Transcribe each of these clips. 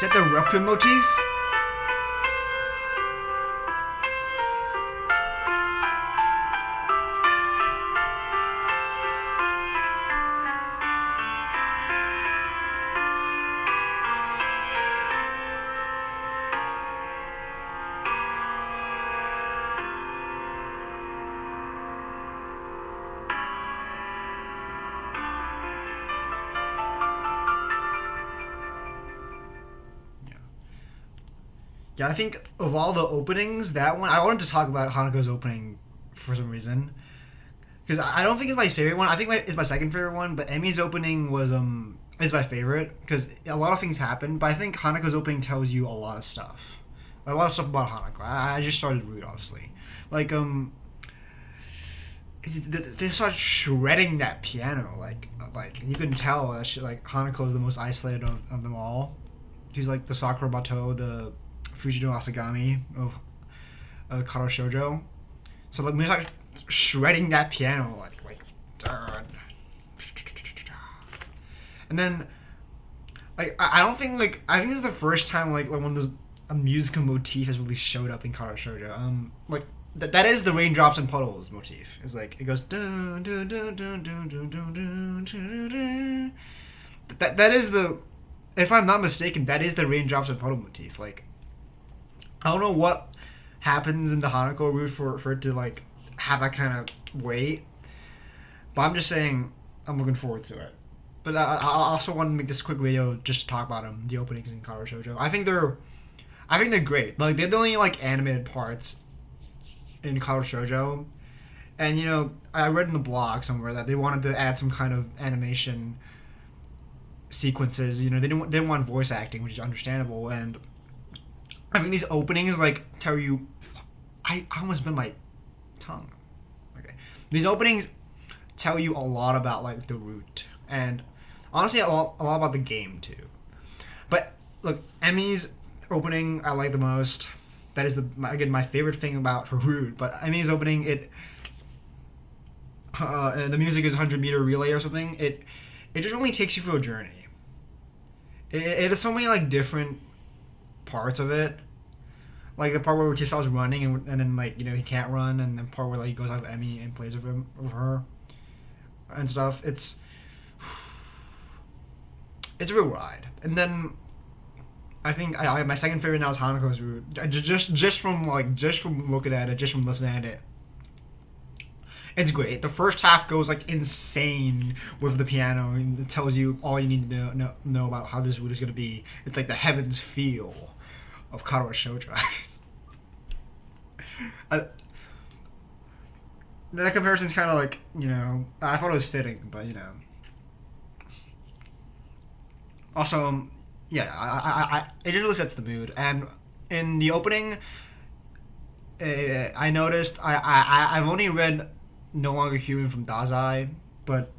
that the Requiem motif? Yeah, I think of all the openings, that one I wanted to talk about Hanako's opening for some reason because I don't think it's my favorite one. I think it's my second favorite one, but Emi's opening was is my favorite because a lot of things happen. But I think Hanako's opening tells you a lot of stuff, about Hanako. I just started Root, obviously, like they start shredding that piano, like you can tell that like Hanako is the most isolated of them all. She's like the Sakura Bato, the Fujino Asagami of Karo Shoujo. So like we start shredding that piano, like, and then like I don't think I think this is the first time like when a musical motif has really showed up in Karo Shoujo. Like that is the raindrops and puddles motif. It's like it goes dun, dun, dun, dun, dun, dun, dun, dun, dun, dun. That is the, if I'm not mistaken, that is the raindrops and puddle motif. Like I don't know what happens in the Hanako route for it to like have that kind of weight, but I'm just saying I'm looking forward to it. But I also want to make this quick video just to talk about the openings in Karo Shoujo. I think they're great. Like they're the only like animated parts in Karo Shoujo, and you know I read in the blog somewhere that they wanted to add some kind of animation sequences. You know they didn't want voice acting, which is understandable. And I mean these openings like tell you, I almost bit my tongue. Okay, these openings tell you a lot about like the route and honestly a lot about the game too. But look, Emi's opening I like the most. That is my favorite thing about her route. But Emi's opening, the music is 100-meter relay or something. It just really takes you for a journey. It has so many like different parts of it, like the part where Kisao's running and then like you know he can't run, and the part where like he goes out with Emi and plays with her and stuff. It's a real ride. And then I think my second favorite now is Hanako's route. Just from looking at it, just from listening at it, it's great. The first half goes like insane with the piano and it tells you all you need to know about how this route is gonna be. It's like the heavens feel of Katawa Shoujo. That comparison's kind of like, you know, I thought it was fitting, but you know. Also, yeah, it just really sets the mood. And in the opening, I noticed I've only read No Longer Human from Dazai, but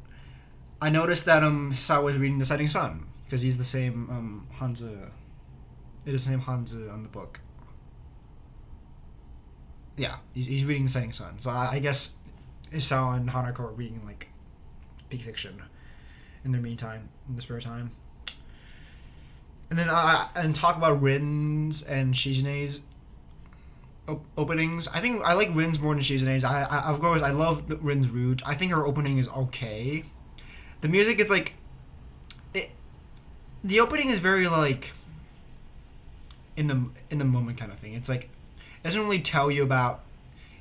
I noticed that Sawa was reading The Setting Sun because he's the same Hanzo. It is the same Hanzo on the book. Yeah, he's reading The Setting Sun. So I guess Isawa and Hanako are reading like peak fiction in their meantime, in the spare time. And then and talk about Rin's and Shizune's openings. I think I like Rin's more than Shizune's. Of course I love Rin's route. I think her opening is okay. The music is like the opening is very like in the moment kind of thing. It's like it doesn't really tell you about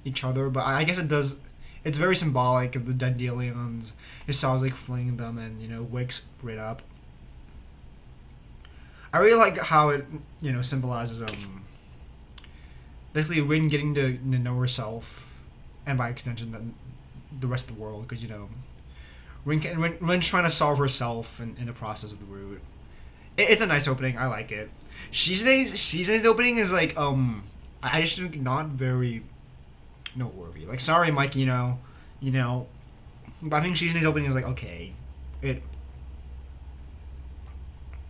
each other, but I guess it does. It's very symbolic of the dead aliens. It sounds like flinging them and you know wakes right up. I really like how it, you know, symbolizes basically Rin getting to know herself, and by extension the rest of the world, because you know Rin's trying to solve herself in the process of the route. It's a nice opening. I like it. Shizune's opening is like I just think not very noteworthy. Like sorry, Mike, you know, but I think Shizune's opening is like okay. It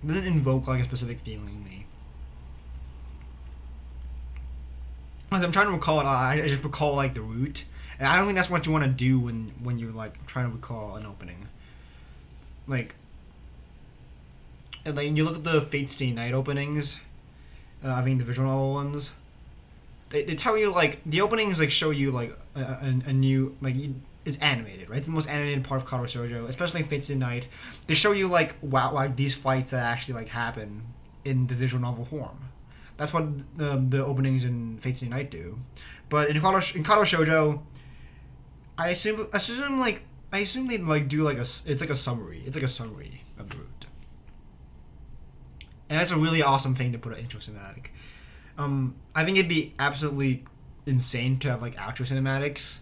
doesn't invoke like a specific feeling in me. As I'm trying to recall it, I just recall like the route, and I don't think that's what you want to do when you're like trying to recall an opening. Like And like you look at the Fate Stay Night openings, I mean the visual novel ones. They tell you like the openings like show you like a new like it's animated, right? It's the most animated part of Katawa Shoujo, especially in Fate Stay Night. They show you like these fights that actually like happen in the visual novel form. That's what the openings in Fate Stay Night do. But in Katawa Shoujo, I assume they like do like it's like a summary. It's like a summary of the route. And that's a really awesome thing to put an intro cinematic. I think it'd be absolutely insane to have like outro cinematics,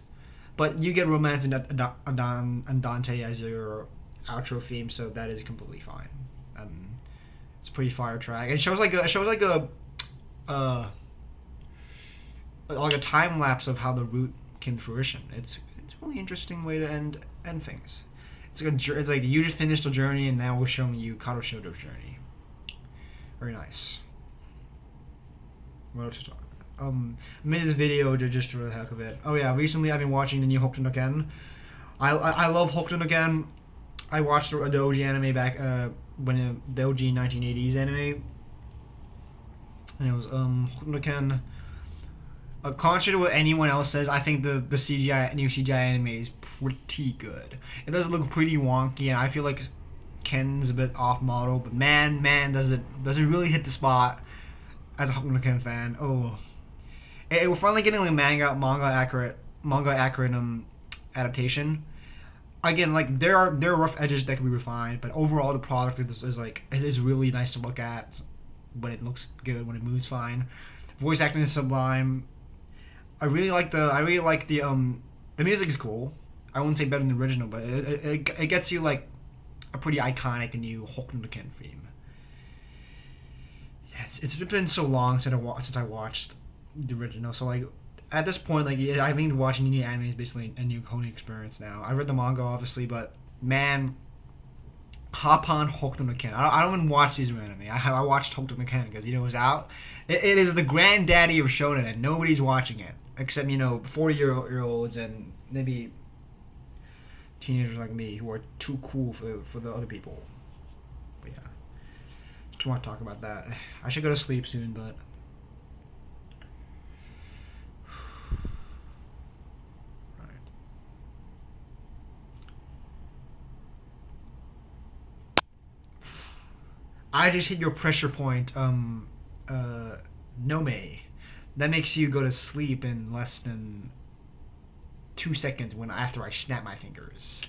but you get Romance and Andante as your outro theme, so that is completely fine. It's a pretty fire track. It shows uh, like a time lapse of how the route came to fruition. It's a really interesting way to end things. It's like you just finished a journey and now we're showing you Katawa Shoujo's journey. Very nice. What else to talk about? I made this video just for the heck of it. Oh yeah, recently I've been watching the new Hokuto no Ken. I love Hokuto no Ken. I watched the OG anime back when the OG 1980s anime, and it was Hokuto no Ken. Contrary to what anyone else says, I think the new CGI anime is pretty good. It does look pretty wonky, and I feel like Ken's a bit off model, but man, does it really hit the spot as a Hokuto no Ken fan. Oh, we're finally getting like manga accurate adaptation. Again, like there are rough edges that can be refined, but overall the product is like it is really nice to look at when it looks good, when it moves fine. Voice acting is sublime. I really like the music is cool. I wouldn't say better than the original, but it gets you like a pretty iconic new Hokuto no Ken theme. Yeah, it's been so long since I watched the original. So like at this point, like I think watching new anime is basically a new coding experience now. I read the manga obviously, but man, hop on Hokuto no Ken. I don't even watch season anime. I watched Hokuto no Ken because it was out. It is the granddaddy of shonen, and nobody's watching it except 40-year-olds and maybe teenagers like me who are too cool for the other people. But yeah, just want to talk about that. I should go to sleep soon, but right. I just hit your pressure point. Nome. That makes you go to sleep in less than 2 seconds after I snap my fingers.